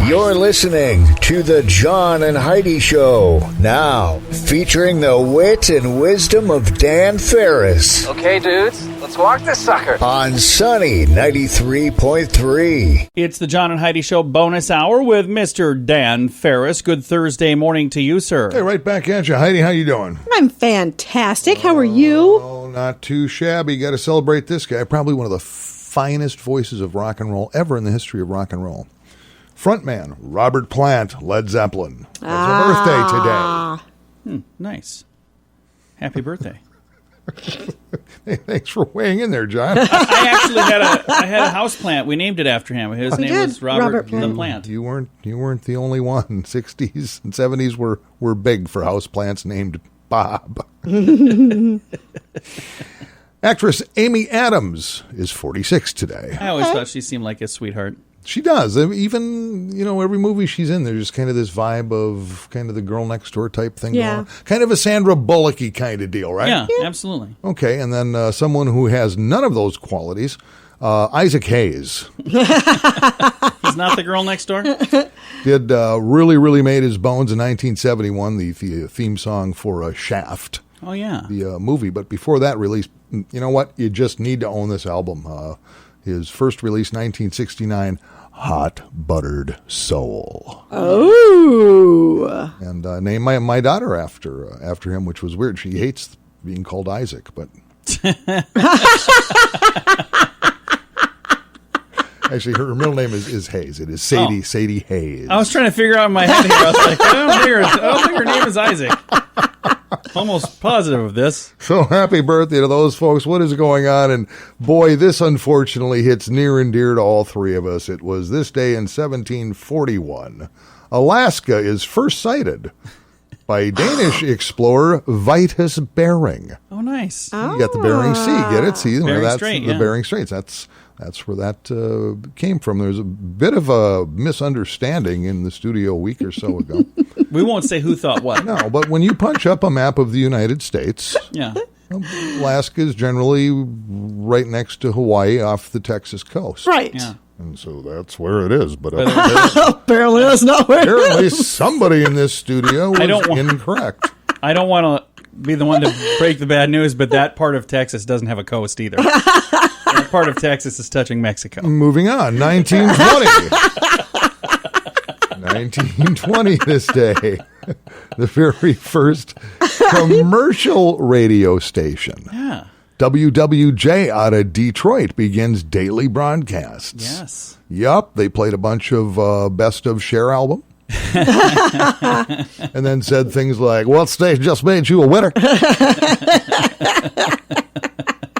You're listening to the John and Heidi Show, now featuring the wit and wisdom of Dan Farris. Okay, dudes, let's walk this sucker. On Sunny 93.3. It's the John and Heidi Show bonus hour with Mr. Dan Farris. Good Thursday morning to you, sir. Hey, right back at you. Heidi, how you doing? I'm fantastic. How are you? Oh, not too shabby. Got to celebrate this guy. Probably one of the finest voices of rock and roll ever in the history of rock and roll. Frontman, Robert Plant, Led Zeppelin. It's a birthday today. Nice. Happy birthday. Hey, thanks for weighing in there, John. I actually had a house plant. We named it after him. His name was Robert the Plant. You weren't the only one. 60s and 70s were big for house plants named Bob. Actress Amy Adams is 46 today. I always thought she seemed like a sweetheart. She does. Even, every movie she's in, there's just kind of this vibe of kind of the girl next door type thing going on. Kind of a Sandra Bullock-y kind of deal, right? Yeah, absolutely. Okay, and then someone who has none of those qualities, Isaac Hayes. He's not the girl next door? Did really made his bones in 1971, the theme song for Shaft. Oh, yeah. The movie. But before that release, you know what? You just need to own this album. His first release, 1969, Hot Buttered Soul. Oh. And named my daughter after him, which was weird. She hates being called Isaac, but... Actually, her middle name is Hayes. It is Sadie Hayes. I was trying to figure out in my head here. I was like, I don't think her name is Isaac. Almost positive of this. So happy birthday to those folks. What is going on? And boy, this unfortunately hits near and dear to all three of us. It was this day in 1741. Alaska is first sighted by Danish explorer Vitus Bering. Oh, nice. You got the Bering Sea. Get it? See, Bering Strait, the Bering Straits. That's where that came from. There's a bit of a misunderstanding in the studio a week or so ago. We won't say who thought what. No, but when you punch up a map of the United States, Alaska is generally right next to Hawaii off the Texas coast. Right. Yeah. And so that's where it is. But apparently that's not where it apparently is. Somebody in this studio was incorrect. I don't want to be the one to break the bad news, but that part of Texas doesn't have a coast either. That part of Texas is touching Mexico. Moving on, 1920. 1920 this day. The very first commercial radio station. Yeah. WWJ out of Detroit begins daily broadcasts. Yes. Yup, they played a bunch of Best of Cher album. And then said things like, what station just made you a winner?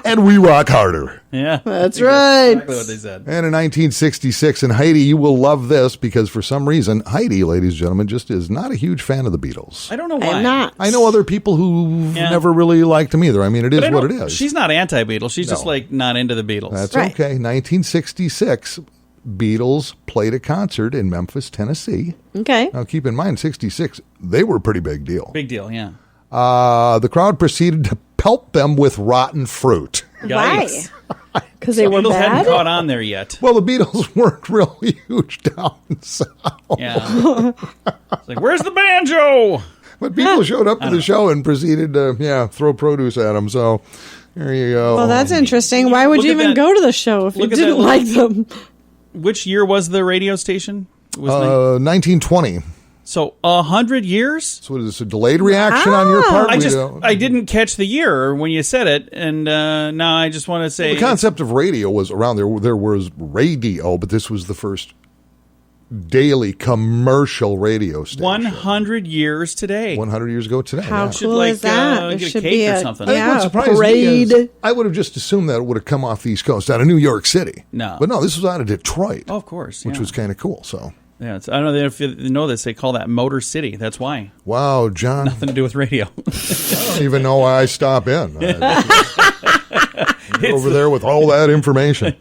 And we rock harder. Yeah. That's right. Exactly what they said. And in 1966, and Heidi, you will love this because for some reason, Heidi, ladies and gentlemen, just is not a huge fan of the Beatles. I don't know why. I'm not. I know other people who've never really liked them either. I mean, it is what it is. She's not anti-Beatles. She's just not into the Beatles. That's right. okay. 1966, Beatles played a concert in Memphis, Tennessee. Okay. Now, keep in mind, 66, they were a pretty big deal. Big deal, yeah. The crowd proceeded to pelt them with rotten fruit. Yikes. Why? Because they were Beatles hadn't bad? caught on there yet. Well, the Beatles weren't really huge down south. Yeah. It's like, where's the banjo? But people showed up to the show and proceeded to, throw produce at them. So, there you go. Well, that's interesting. Why would Look you at even that. go to the show if you Look at didn't that like them? Which year was the radio station? It was 1920. So 100 years? So what is this, a delayed reaction on your part? I didn't catch the year when you said it, and now I just want to say... The concept of radio was around there. There was radio, but this was the first daily commercial radio station. 100 years today. 100 years ago today. How yeah. cool is that? Get a cake or something. I think what surprised me is I would have just assumed that it would have come off the East Coast, out of New York City. No. But no, this was out of Detroit. Oh, of course. Which was kind of cool, so... Yeah, I don't know if you know this. They call that Motor City. That's why. Wow, John. Nothing to do with radio. I don't even know why I stop in. Over there with all that information.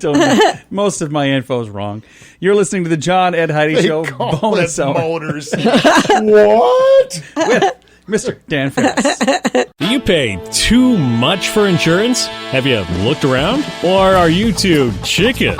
Most of my info is wrong. You're listening to the John and Heidi Show bonus hour. Motors. What? Mr. Dan Farris. Do you pay too much for insurance? Have you looked around? Or are you too chicken?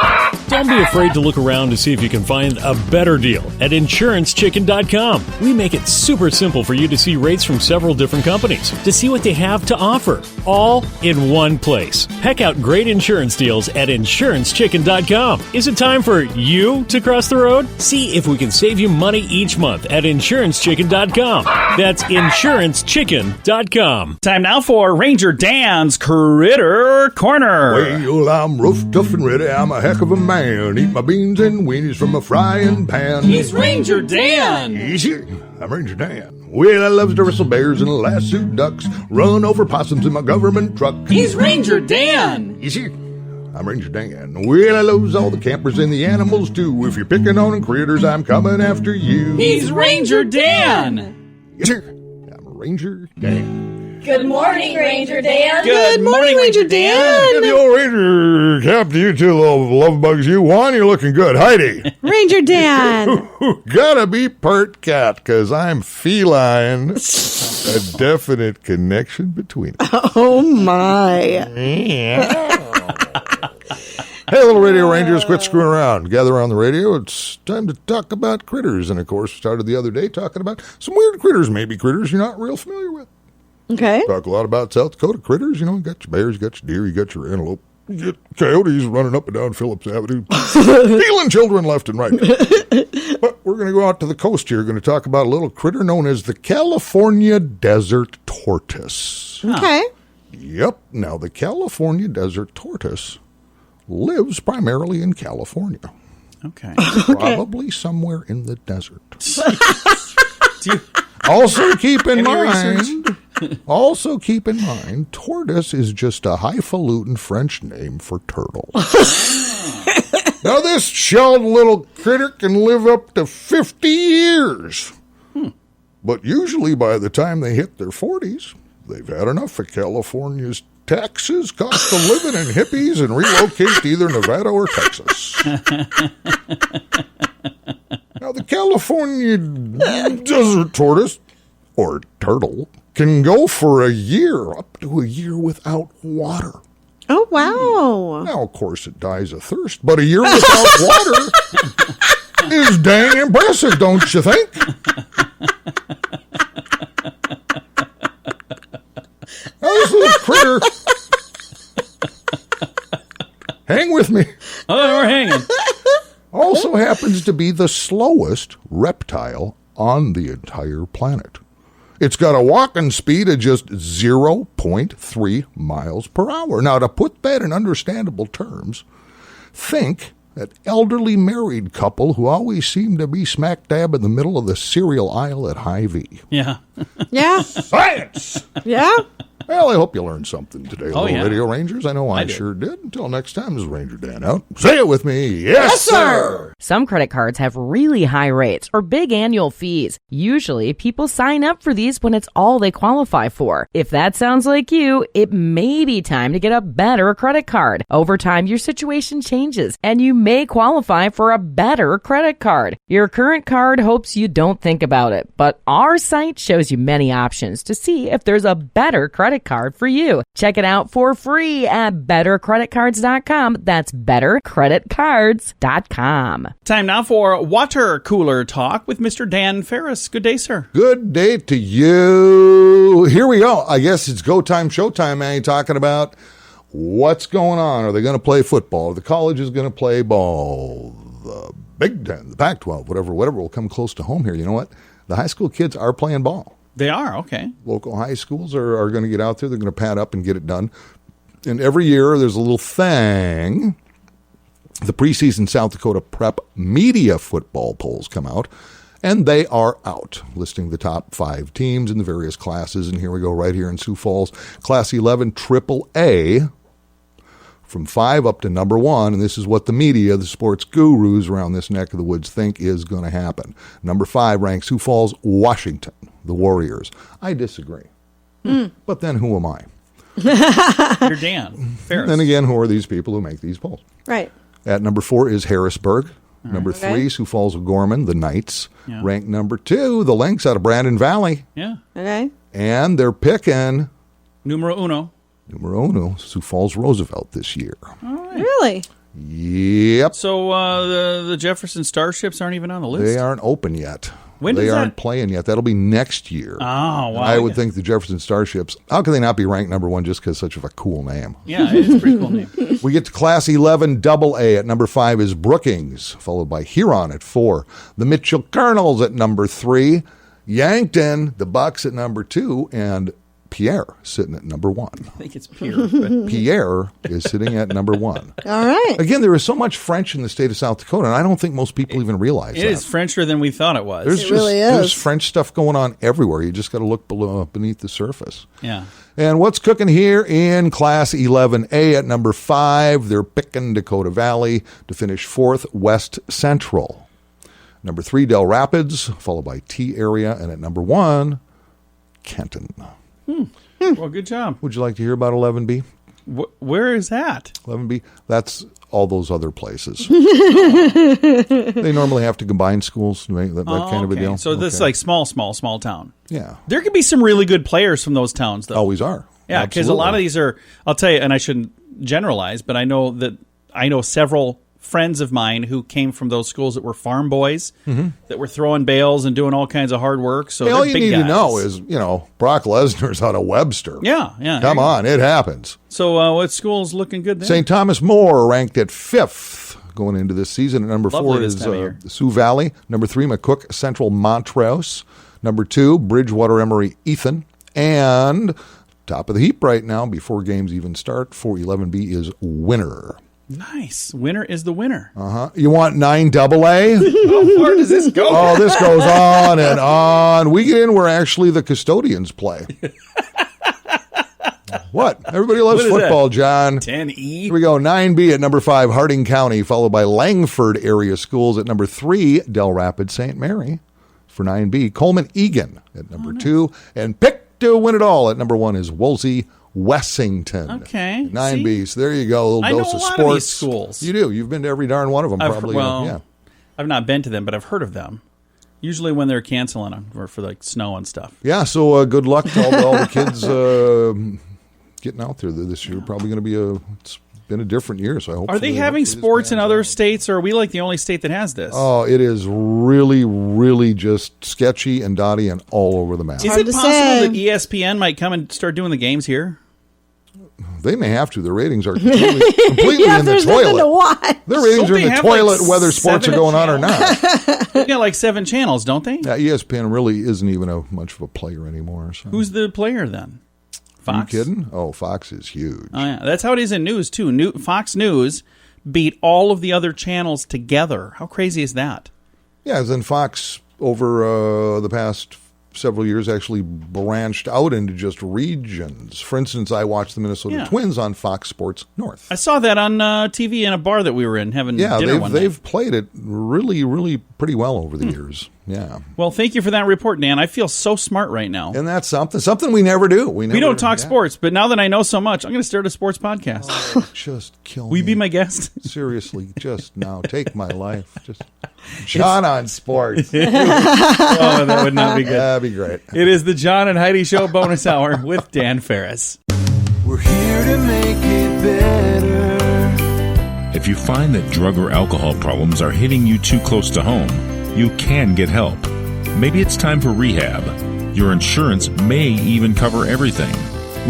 Don't be afraid to look around to see if you can find a better deal at InsuranceChicken.com. We make it super simple for you to see rates from several different companies, to see what they have to offer, all in one place. Heck out great insurance deals at InsuranceChicken.com. Is it time for you to cross the road? See if we can save you money each month at InsuranceChicken.com. That's InsuranceChicken.com. Time now for Ranger Dan's Critter Corner. Well, I'm rough, tough, and ready. I'm a heck of a man. Eat my beans and weenies from a frying pan. He's Ranger Dan. Easy. I'm Ranger Dan. Well, I loves to wrestle bears and lasso ducks, run over possums in my government truck. He's Ranger Dan. Easy. I'm Ranger Dan. Well, I loves all the campers and the animals too. If you're picking on critters, I'm coming after you. He's Ranger Dan. Yes, sir. I'm Ranger Dan. Good morning, Ranger Dan. Good morning, Ranger Dan. Give the old Ranger cap to you two little love bugs. You won. You're looking good. Heidi. Ranger Dan. Gotta be part cat, because I'm feline. A definite connection between us. Oh, my. Hey, little radio rangers, quit screwing around. Gather around the radio. It's time to talk about critters. And, of course, started the other day talking about some weird critters, maybe critters you're not real familiar with. Okay. Talk a lot about South Dakota critters. You know, you got your bears, you got your deer, you got your antelope. You get coyotes running up and down Phillips Avenue, stealing children left and right. But we're going to go out to the coast here. We're going to talk about a little critter known as the California desert tortoise. Okay. Yep. Now, the California desert tortoise lives primarily in California. Okay. Probably somewhere in the desert. Do you, Also keep in Any mind, tortoise is just a highfalutin French name for turtle. Now, this shelled little critter can live up to 50 years. But usually by the time they hit their 40s, they've had enough of California's taxes, cost of living, and hippies, and relocate to either Nevada or Texas. Now, the California desert tortoise, or turtle, can go for a year, up to a year without water. Oh, wow. Now, of course, it dies of thirst, but a year without water is dang impressive, don't you think? Now, this little critter, hang with me, oh, we're hanging. also happens to be the slowest reptile on the entire planet. It's got a walking speed of just 0.3 miles per hour. Now, to put that in understandable terms, think that elderly married couple who always seem to be smack dab in the middle of the cereal aisle at Hy-Vee. Yeah. Yeah. Science! Yeah. Well, I hope you learned something today, little yeah. Radio Rangers. I know I did. sure did. Until next time, this is Ranger Dan out. Say it with me. Yes, sir! Some credit cards have really high rates or big annual fees. Usually, people sign up for these when it's all they qualify for. If that sounds like you, it may be time to get a better credit card. Over time, your situation changes, and you may qualify for a better credit card. Your current card hopes you don't think about it, but our site shows you many options to see if there's a better credit card for you. Check it out for free at bettercreditcards.com. That's bettercreditcards.com. Time now for Water Cooler Talk with Mr. Dan Farris. Good day, sir. Good day to you. Here we go. I guess it's go time, showtime, man. You're talking about what's going on. Are they going to play football? Are the colleges going to play ball? The Big Ten, the Pac-12, whatever will come close to home here. You know what? The high school kids are playing ball. They are, okay. Local high schools are going to get out there. They're going to pad up and get it done. And every year there's a little thing. The preseason South Dakota Prep media football polls come out, and they are out, listing the top 5 teams in the various classes. And here we go, right here in Sioux Falls, Class 11 AAA, from 5 up to number 1. And this is what the media, the sports gurus around this neck of the woods think is going to happen. Number 5 ranks Sioux Falls, Washington, the Warriors. I disagree. But then who am I? You're Dan Farris. Then again, who are these people who make these polls? Right. At number 4 is Harrisburg. Number 3, Sioux Falls O'Gorman, the Knights. Ranked number 2, the Lynx out of Brandon Valley. Yeah. Okay. And they're picking Numero uno, Sioux Falls Roosevelt this year. Really? Yep. So the Jefferson Starships aren't even on the list? They aren't open yet. When they does aren't that... playing yet. That'll be next year. Oh, wow. And I would think the Jefferson Starships, how can they not be ranked number 1 just because such of a cool name? Yeah, it's a pretty cool name. We get to Class 11 AA at number 5 is Brookings, followed by Huron at 4. The Mitchell Colonels at number 3. Yankton, the Bucks at number 2, and Pierre sitting at number 1. I think it's Pierre. But... Pierre is sitting at number 1. All right. Again, there is so much French in the state of South Dakota, and I don't think most people even realize that. It is Frencher than we thought it was. There's French stuff going on everywhere. You just got to look beneath the surface. Yeah. And what's cooking here in Class 11A at number 5? They're picking Dakota Valley to finish 4th, West Central. Number 3, Del Rapids, followed by T Area, and at number 1, Kenton. Well, good job. Would you like to hear about 11B? Where is that? 11B? That's all those other places. They normally have to combine schools, that kind of a deal. So this is like small town. Yeah. There could be some really good players from those towns, though. Always are. Yeah, because a lot of these are, I'll tell you, and I shouldn't generalize, but I know several friends of mine who came from those schools that were farm boys, that were throwing bales and doing all kinds of hard work. So all you need to know is, Brock Lesnar's out of Webster. Yeah. Come on, it happens. So what school's looking good there? St. Thomas More ranked at 5th going into this season. At number 4 is Sioux Valley. Number 3, McCook Central Montrose. Number 2, Bridgewater Emory Ethan. And top of the heap right now, before games even start, 411B is Winner. Nice. Winner is the winner. You want 9AA? How far does this go? Oh, this goes on and on. We get in where actually the custodians play. What? Everybody loves football, John. 10E. Here we go. 9B at number 5, Harding County, followed by Langford area schools at number 3, Del Rapids St. Mary for 9B. Coleman Egan at number 2. And pick to win it all at number 1 is Woolsey Wessington. Okay. 9B. So there you go. A little dose of sports. I know a lot of these schools. You do. You've been to every darn one of them, probably. Yeah. I've not been to them, but I've heard of them. Usually when they're canceling them or for like snow and stuff. Yeah, so good luck to all the kids getting out there this year. Probably going to be it's been a different year, so I hope. Are they having sports in other states, or are we like the only state that has this? Oh, it is really, really just sketchy and dotty and all over the map. Is it possible that ESPN might come and start doing the games here? They may have to. Their ratings are completely in the toilet. Their ratings are in the toilet whether sports are going on or not. They got like 7 channels, don't they? Yeah, ESPN really isn't even much of a player anymore. So. Who's the player then? Fox? Are you kidding? Oh, Fox is huge. Oh, yeah. That's how it is in news, too. Fox News beat all of the other channels together. How crazy is that? Yeah, then Fox, over the past several years, actually branched out into just regions. For instance, I watched the Minnesota Twins on Fox Sports North. I saw that on TV in a bar that we were in having dinner one night. They've played it really, really pretty well over the years. Yeah. Well, thank you for that report, Dan. I feel so smart right now. And that's something we never do. We don't talk sports, but now that I know so much, I'm going to start a sports podcast. Oh, just kill me. Will you be my guest? Seriously, just now. Take my life. Just John on sports. Oh, that would not be good. That'd be great. It is the John and Heidi Show bonus hour with Dan Farris. We're here to make it better. If you find that drug or alcohol problems are hitting you too close to home, you can get help. Maybe it's time for rehab. Your insurance may even cover everything.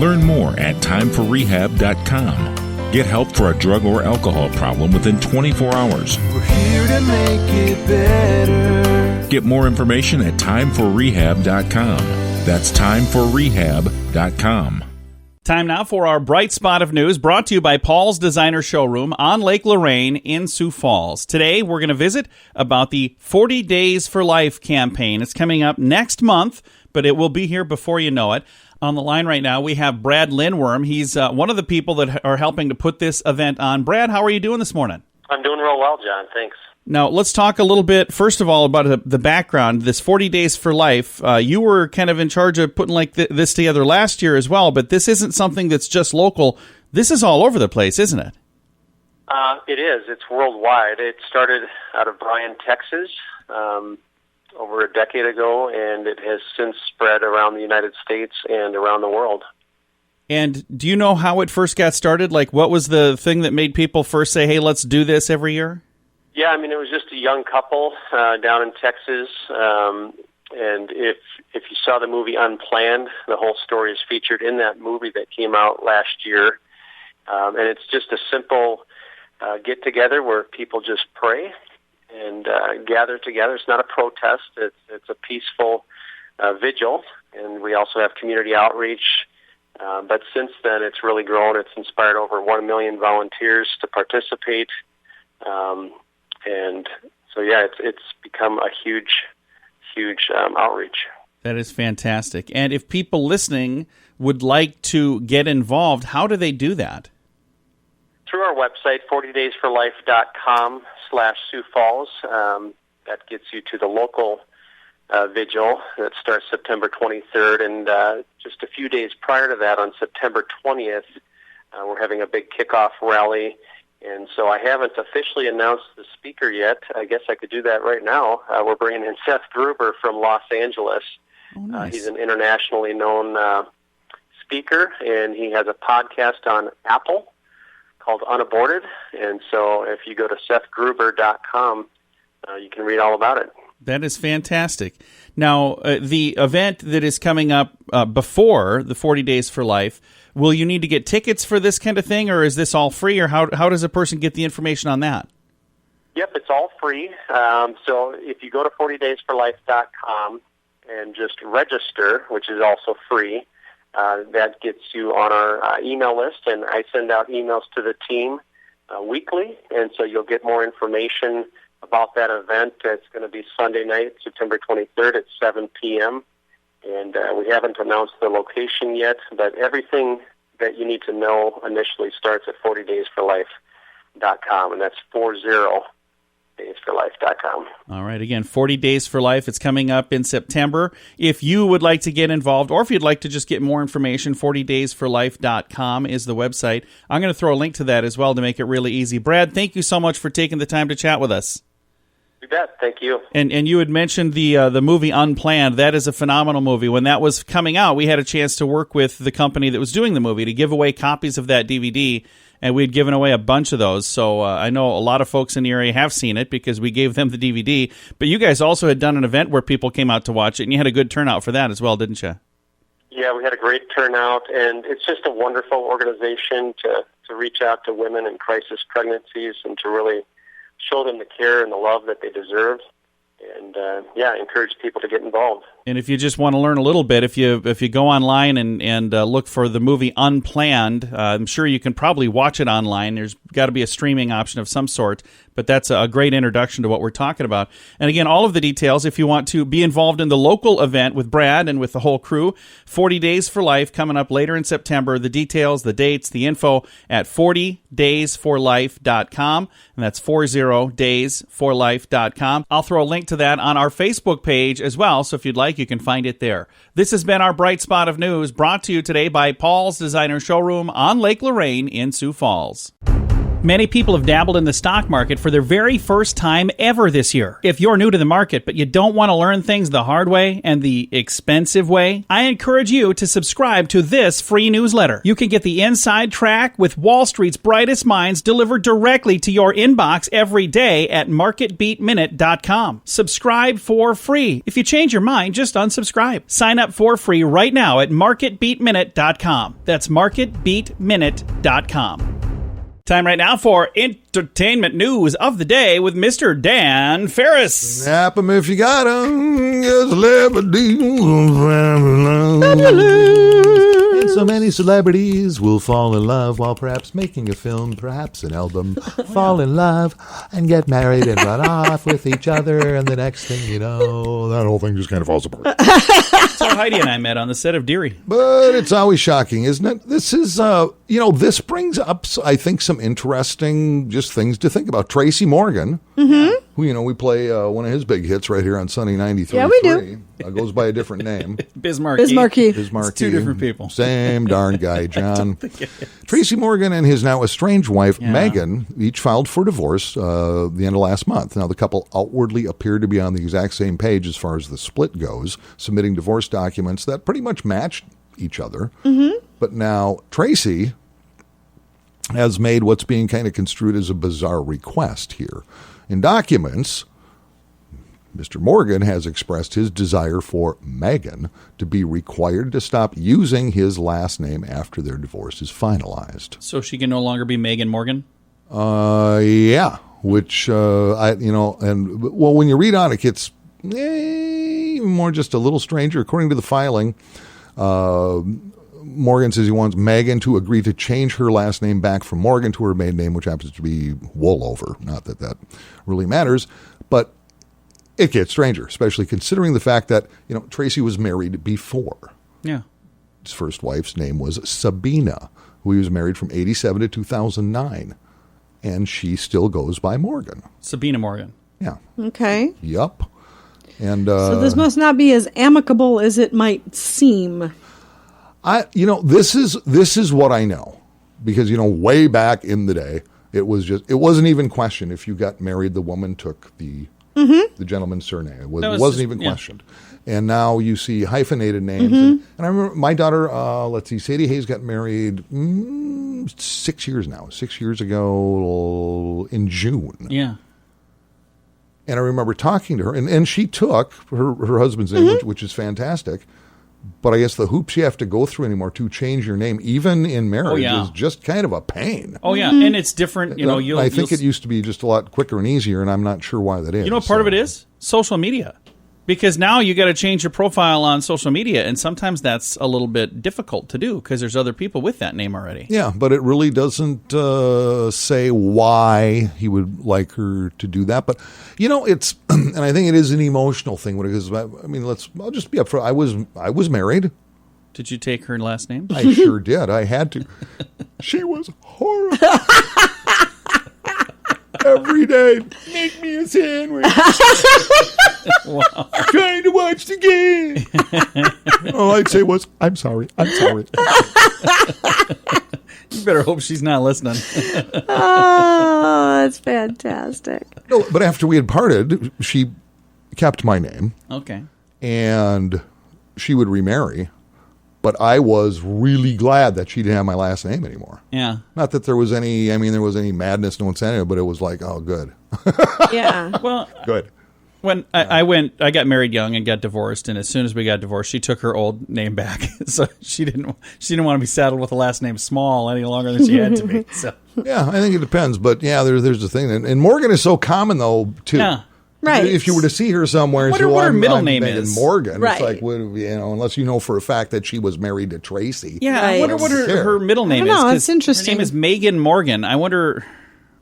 Learn more at timeforrehab.com. Get help for a drug or alcohol problem within 24 hours. We're here to make it better. Get more information at timeforrehab.com. That's timeforrehab.com. Time now for our bright spot of news, brought to you by Paul's Designer Showroom on Lake Lorraine in Sioux Falls. Today, we're going to visit about the 40 Days for Life campaign. It's coming up next month, but it will be here before you know it. On the line right now, we have Brad Lindworm. He's one of the people that are helping to put this event on. Brad, how are you doing this morning? I'm doing real well, John. Thanks. Now, let's talk a little bit, first of all, about the background. This 40 Days for Life, you were kind of in charge of putting this together last year as well, but this isn't something that's just local. This is all over the place, isn't it? It is. It's worldwide. It started out of Bryan, Texas, over a decade ago, and it has since spread around the United States and around the world. And do you know how it first got started? Like, what was the thing that made people first say, hey, let's do this every year? Yeah, I mean, it was just a young couple down in Texas, and if you saw the movie Unplanned, the whole story is featured in that movie that came out last year, and it's just a simple get-together where people just pray and gather together. It's not a protest. It's a peaceful vigil, and we also have community outreach. But since then, it's really grown. It's inspired over 1 million volunteers to participate. And so, yeah, it's become a huge outreach. That is fantastic. And if people listening would like to get involved, how do they do that? Through our website, 40daysforlife.com/Sioux Falls. That gets you to the local vigil that starts September 23rd. And just a few days prior to that, on September 20th, we're having a big kickoff rally. And so I haven't officially announced the speaker yet. I guess I could do that right now. We're bringing in Seth Gruber from Los Angeles. Oh, nice. He's an internationally known speaker, and he has a podcast on Apple called Unaborted. And so if you go to SethGruber.com, you can read all about it. That is fantastic. Now, the event that is coming up before the 40 Days for Life, will you need to get tickets for this kind of thing, or is this all free, or how does a person get the information on that? Yep, it's all free. So if you go to 40daysforlife.com and just register, which is also free, that gets you on our email list, and I send out emails to the team weekly, and so you'll get more information about that event. It's going to be Sunday night, September 23rd at 7 p.m., and we haven't announced the location yet, but everything that you need to know initially starts at 40daysforlife.com, and that's 40daysforlife.com. All right, again, 40 Days for Life. It's coming up in September. If you would like to get involved, or if you'd like to just get more information, 40daysforlife.com is the website. I'm going to throw a link to that as well to make it really easy. Brad, thank you so much for taking the time to chat with us. You bet. Thank you. And you had mentioned the movie Unplanned. That is a phenomenal movie. When that was coming out, we had a chance to work with the company that was doing the movie to give away copies of that DVD, and we'd given away a bunch of those. So I know a lot of folks in the area have seen it because we gave them the DVD. But you guys also had done an event where people came out to watch it, and you had a good turnout for that as well, didn't you? Yeah, we had a great turnout, and it's just a wonderful organization to reach out to women in crisis pregnancies and to really show them the care and the love that they deserve, and encourage people to get involved. And if you just want to learn a little bit, if you go online and look for the movie Unplanned, I'm sure you can probably watch it online. There's got to be a streaming option of some sort, but that's a great introduction to what we're talking about. And again, all of the details, if you want to be involved in the local event with Brad and with the whole crew, 40 Days for Life coming up later in September. The details, the dates, the info at 40daysforlife.com, and that's 40daysforlife.com. I'll throw a link to that on our Facebook page as well, so if you'd like, you can find it there. This has been our Bright Spot of News, brought to you today by Paul's Designer Showroom on Lake Lorraine in Sioux Falls. Many people have dabbled in the stock market for their very first time ever this year. If you're new to the market, but you don't want to learn things the hard way and the expensive way, I encourage you to subscribe to this free newsletter. You can get the inside track with Wall Street's brightest minds delivered directly to your inbox every day at marketbeatminute.com. Subscribe for free. If you change your mind, just unsubscribe. Sign up for free right now at marketbeatminute.com. That's marketbeatminute.com. Time right now for entertainment news of the day with Mr. Dan Farris. Snap 'em if you got 'em. And so many celebrities will fall in love while perhaps making a film, perhaps an album, fall in love and get married and run off with each other. And the next thing you know, that whole thing just kind of falls apart. That's how Heidi and I met on the set of Deary. But it's always shocking, isn't it? This is, this brings up, I think, some interesting just things to think about. Tracy Morgan, we play one of his big hits right here on Sunny 93.3. Yeah, we do. Goes by a different name. Bismarcky. Bismarcky. It's two different people. Same darn guy, John. Tracy Morgan and his now estranged wife, Megan, each filed for divorce the end of last month. Now, the couple outwardly appeared to be on the exact same page as far as the split goes, submitting divorce documents that pretty much matched each other. Mm-hmm. But now Tracy has made what's being kind of construed as a bizarre request here. In documents, Mr. Morgan has expressed his desire for Megan to be required to stop using his last name after their divorce is finalized. So she can no longer be Megan Morgan? Yeah. Which, when you read on it, it's more just a little stranger. According to the filing, Morgan says he wants Megan to agree to change her last name back from Morgan to her maiden name, which happens to be Woolover. Not that that really matters, but it gets stranger, especially considering the fact that, Tracy was married before. Yeah. His first wife's name was Sabina, who he was married from 87 to 2009. And she still goes by Morgan. Sabina Morgan. Yeah. Okay. Yup. And so this must not be as amicable as it might seem. This is what I know, because way back in the day, it wasn't even questioned. If you got married, the woman took the gentleman's surname. It wasn't even questioned. And now you see hyphenated names. And I remember my daughter, Sadie Hayes got married 6 years now. 6 years ago in June. Yeah. And I remember talking to her, and she took her husband's name, which is fantastic. But I guess the hoops you have to go through anymore to change your name, even in marriage, is just kind of a pain. Oh, yeah. And it's different. I think it used to be just a lot quicker and easier, and I'm not sure why that is. You know what part of it is? Social media. Because now you got to change your profile on social media, and sometimes that's a little bit difficult to do because there's other people with that name already. Yeah, but it really doesn't say why he would like her to do that. But it's, and I think it is an emotional thing. Because I'll just be upfront. I was married. Did you take her last name? I sure did. I had to. She was horrible. Every day, make me a sandwich. Wow. Trying to watch the game. All I'd say was, I'm sorry. You better hope she's not listening. Oh, that's fantastic. No, but after we had parted, she kept my name. Okay. And she would remarry. But I was really glad that she didn't have my last name anymore. Yeah. Not that there was any madness, no incentive, but it was like, oh, good. Yeah. Well, good. When I got married young and got divorced, and as soon as we got divorced, she took her old name back. So she didn't want to be saddled with the last name Small any longer than she had to be. So yeah, I think it depends, but yeah, there's the thing, and Morgan is so common though too. Yeah. Right. If you were to see her somewhere and what say, her middle I'm name Megan is. Morgan, right. It's like, unless you know for a fact that she was married to Tracy. Yeah, right. I wonder what her middle name is. That's interesting. Her name is Megan Morgan. I wonder,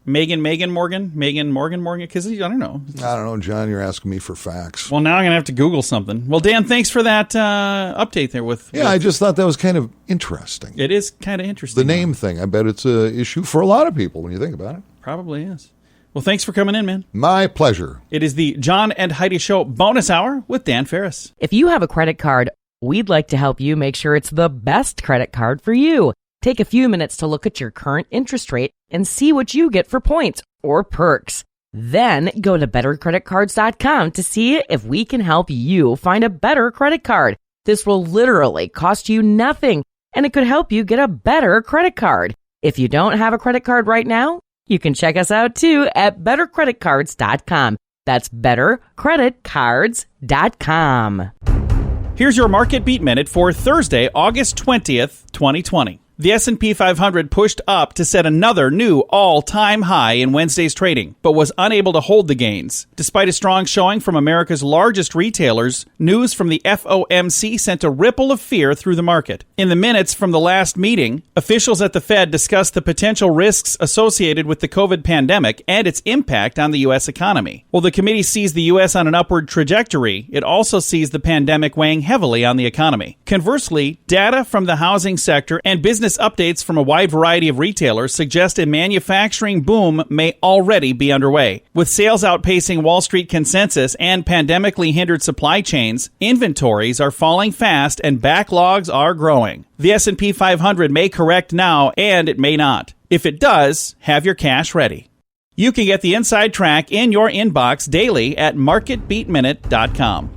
Megan Morgan? Because I don't know. I don't know, John, you're asking me for facts. Well, now I'm going to have to Google something. Well, Dan, thanks for that update there. I just thought that was kind of interesting. It is kind of interesting. The name thing, I bet it's an issue for a lot of people when you think about it. Probably is. Well, thanks for coming in, man. My pleasure. It is the John and Heidi Show bonus hour with Dan Farris. If you have a credit card, we'd like to help you make sure it's the best credit card for you. Take a few minutes to look at your current interest rate and see what you get for points or perks. Then go to bettercreditcards.com to see if we can help you find a better credit card. This will literally cost you nothing, and it could help you get a better credit card. If you don't have a credit card right now, you can check us out too at bettercreditcards.com. That's bettercreditcards.com. Here's your Market Beat Minute for Thursday, August 20th, 2020. The S&P 500 pushed up to set another new all-time high in Wednesday's trading, but was unable to hold the gains. Despite a strong showing from America's largest retailers, news from the FOMC sent a ripple of fear through the market. In the minutes from the last meeting, officials at the Fed discussed the potential risks associated with the COVID pandemic and its impact on the U.S. economy. While the committee sees the U.S. on an upward trajectory, it also sees the pandemic weighing heavily on the economy. Conversely, data from the housing sector and business Business updates from a wide variety of retailers suggest a manufacturing boom may already be underway. With sales outpacing Wall Street consensus and pandemically hindered supply chains, inventories are falling fast and backlogs are growing. The S&P 500 may correct now and it may not. If it does, have your cash ready. You can get the inside track in your inbox daily at marketbeatminute.com.